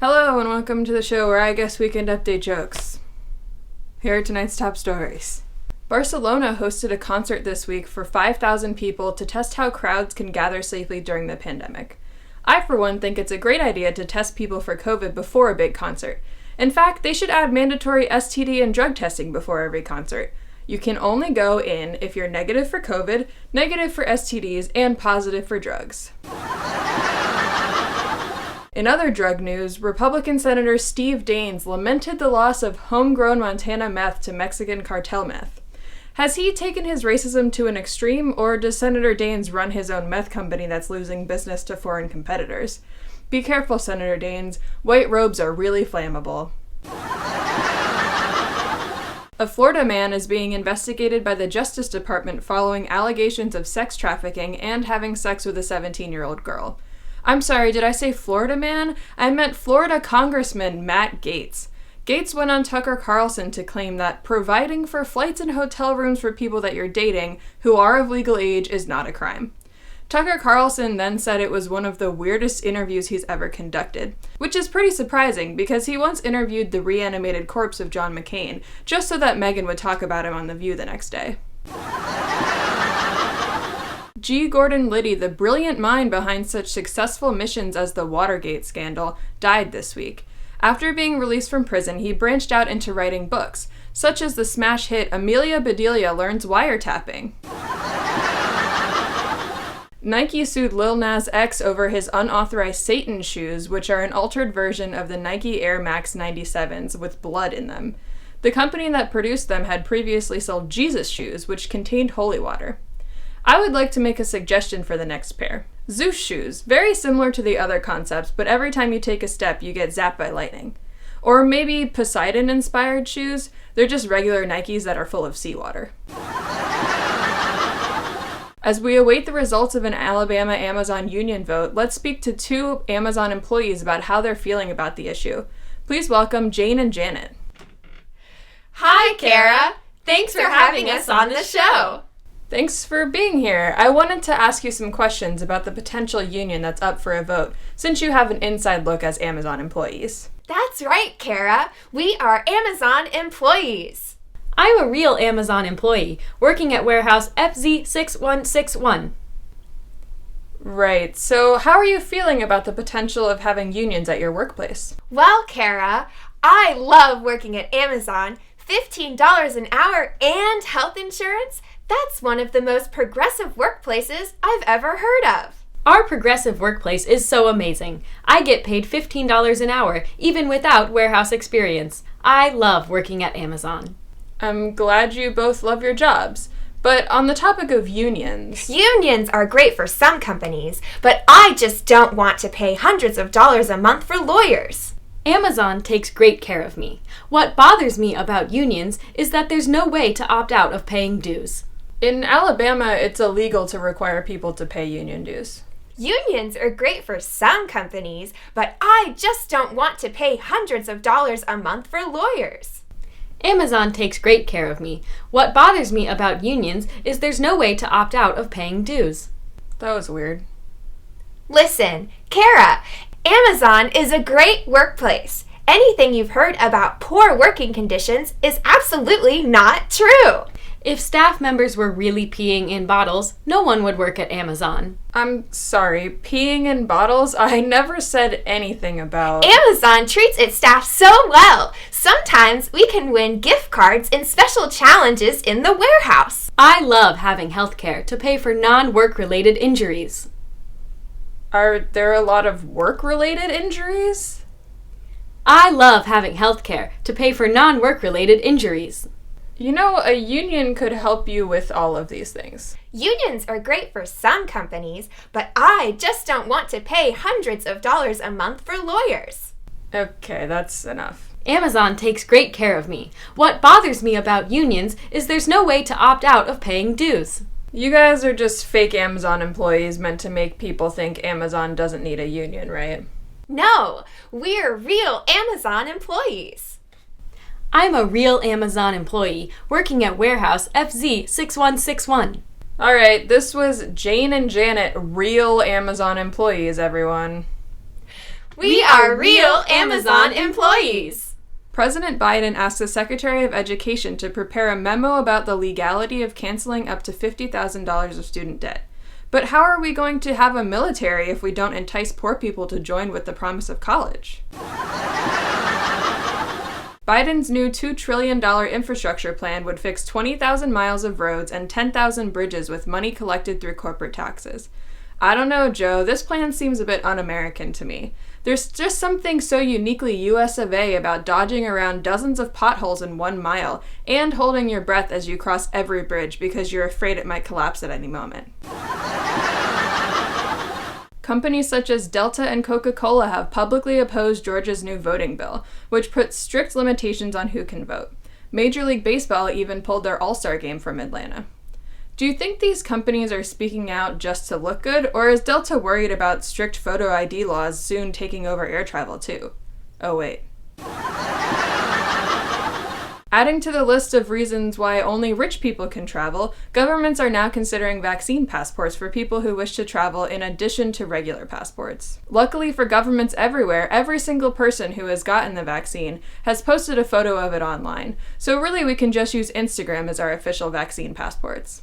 Hello and welcome to the show where I guess weekend update jokes. Here are tonight's top stories. Barcelona hosted a concert this week for 5,000 people to test how crowds can gather safely during the pandemic. I, for one, think it's a great idea to test people for COVID before a big concert. In fact, they should add mandatory STD and drug testing before every concert. You can only go in if you're negative for COVID, negative for STDs, and positive for drugs. In other drug news, Republican Senator Steve Daines lamented the loss of homegrown Montana meth to Mexican cartel meth. Has he taken his racism to an extreme, or does Senator Daines run his own meth company that's losing business to foreign competitors? Be careful, Senator Daines. White robes are really flammable. A Florida man is being investigated by the Justice Department following allegations of sex trafficking and having sex with a 17-year-old girl. I'm sorry, did I say Florida man? I meant Florida Congressman Matt Gaetz. Gaetz went on Tucker Carlson to claim that providing for flights and hotel rooms for people that you're dating who are of legal age is not a crime. Tucker Carlson then said it was one of the weirdest interviews he's ever conducted, which is pretty surprising because he once interviewed the reanimated corpse of John McCain, just so that Meghan would talk about him on The View the next day. G. Gordon Liddy, the brilliant mind behind such successful missions as the Watergate scandal, died this week. After being released from prison, he branched out into writing books, such as the smash hit Amelia Bedelia Learns Wiretapping. Nike sued Lil Nas X over his unauthorized Satan shoes, which are an altered version of the Nike Air Max 97s with blood in them. The company that produced them had previously sold Jesus shoes, which contained holy water. I would like to make a suggestion for the next pair. Zeus shoes, very similar to the other concepts, but every time you take a step, you get zapped by lightning. Or maybe Poseidon-inspired shoes, they're just regular Nikes that are full of seawater. As we await the results of an Alabama Amazon union vote, let's speak to two Amazon employees about how they're feeling about the issue. Please welcome Jane and Janet. Hi, Kara! Thanks for having us on the show! Thanks for being here. I wanted to ask you some questions about the potential union that's up for a vote, since you have an inside look as Amazon employees. That's right, Kara. We are Amazon employees. I'm a real Amazon employee, working at warehouse FZ6161. Right, so how are you feeling about the potential of having unions at your workplace? Well, Kara, I love working at Amazon. $15 an hour and health insurance? That's one of the most progressive workplaces I've ever heard of. Our progressive workplace is so amazing. I get paid $15 an hour, even without warehouse experience. I love working at Amazon. I'm glad you both love your jobs. But on the topic of unions... Unions are great for some companies, but I just don't want to pay hundreds of dollars a month for lawyers. Amazon takes great care of me. What bothers me about unions is that there's no way to opt out of paying dues. In Alabama, it's illegal to require people to pay union dues. Unions are great for some companies, but I just don't want to pay hundreds of dollars a month for lawyers. Amazon takes great care of me. What bothers me about unions is there's no way to opt out of paying dues. That was weird. Listen, Kara, Amazon is a great workplace. Anything you've heard about poor working conditions is absolutely not true. If staff members were really peeing in bottles, no one would work at Amazon. I'm sorry, peeing in bottles? I never said anything about... Amazon treats its staff so well. Sometimes we can win gift cards in special challenges in the warehouse. I love having healthcare to pay for non-work-related injuries. Are there a lot of work-related injuries? I love having healthcare to pay for non-work-related injuries. You know, a union could help you with all of these things. Unions are great for some companies, but I just don't want to pay hundreds of dollars a month for lawyers. Okay, that's enough. Amazon takes great care of me. What bothers me about unions is there's no way to opt out of paying dues. You guys are just fake Amazon employees meant to make people think Amazon doesn't need a union, right? No, we're real Amazon employees. I'm a real Amazon employee working at warehouse FZ6161. Alright, this was Jane and Janet, real Amazon employees, everyone. We are real Amazon employees. President Biden asked the Secretary of Education to prepare a memo about the legality of canceling up to $50,000 of student debt. But how are we going to have a military if we don't entice poor people to join with the promise of college? Biden's new $2 trillion infrastructure plan would fix 20,000 miles of roads and 10,000 bridges with money collected through corporate taxes. I don't know, Joe, this plan seems a bit un-American to me. There's just something so uniquely US of A about dodging around dozens of potholes in 1 mile and holding your breath as you cross every bridge because you're afraid it might collapse at any moment. Companies such as Delta and Coca-Cola have publicly opposed Georgia's new voting bill, which puts strict limitations on who can vote. Major League Baseball even pulled their All-Star game from Atlanta. Do you think these companies are speaking out just to look good, or is Delta worried about strict photo ID laws soon taking over air travel too? Oh wait. Adding to the list of reasons why only rich people can travel, governments are now considering vaccine passports for people who wish to travel in addition to regular passports. Luckily for governments everywhere, every single person who has gotten the vaccine has posted a photo of it online, so really we can just use Instagram as our official vaccine passports.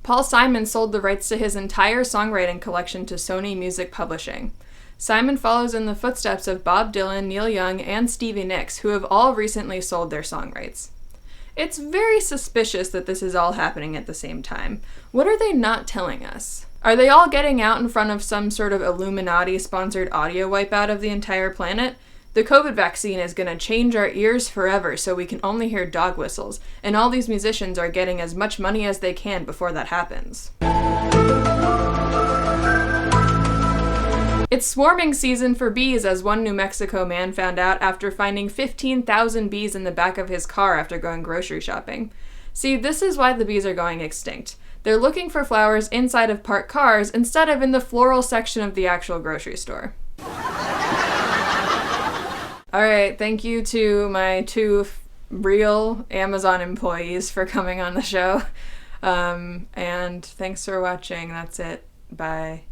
Paul Simon sold the rights to his entire songwriting collection to Sony Music Publishing. Simon follows in the footsteps of Bob Dylan, Neil Young, and Stevie Nicks, who have all recently sold their song rights. It's very suspicious that this is all happening at the same time. What are they not telling us? Are they all getting out in front of some sort of Illuminati-sponsored audio wipeout of the entire planet? The COVID vaccine is going to change our ears forever so we can only hear dog whistles, and all these musicians are getting as much money as they can before that happens. It's swarming season for bees, as one New Mexico man found out after finding 15,000 bees in the back of his car after going grocery shopping. See, this is why the bees are going extinct. They're looking for flowers inside of parked cars instead of in the floral section of the actual grocery store. Alright, thank you to my 2 real Amazon employees for coming on the show. And thanks for watching. That's it. Bye.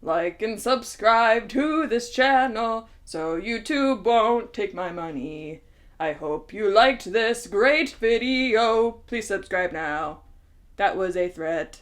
Like and subscribe to this channel so YouTube won't take my money. I hope you liked this great video. Please subscribe now. That was a threat.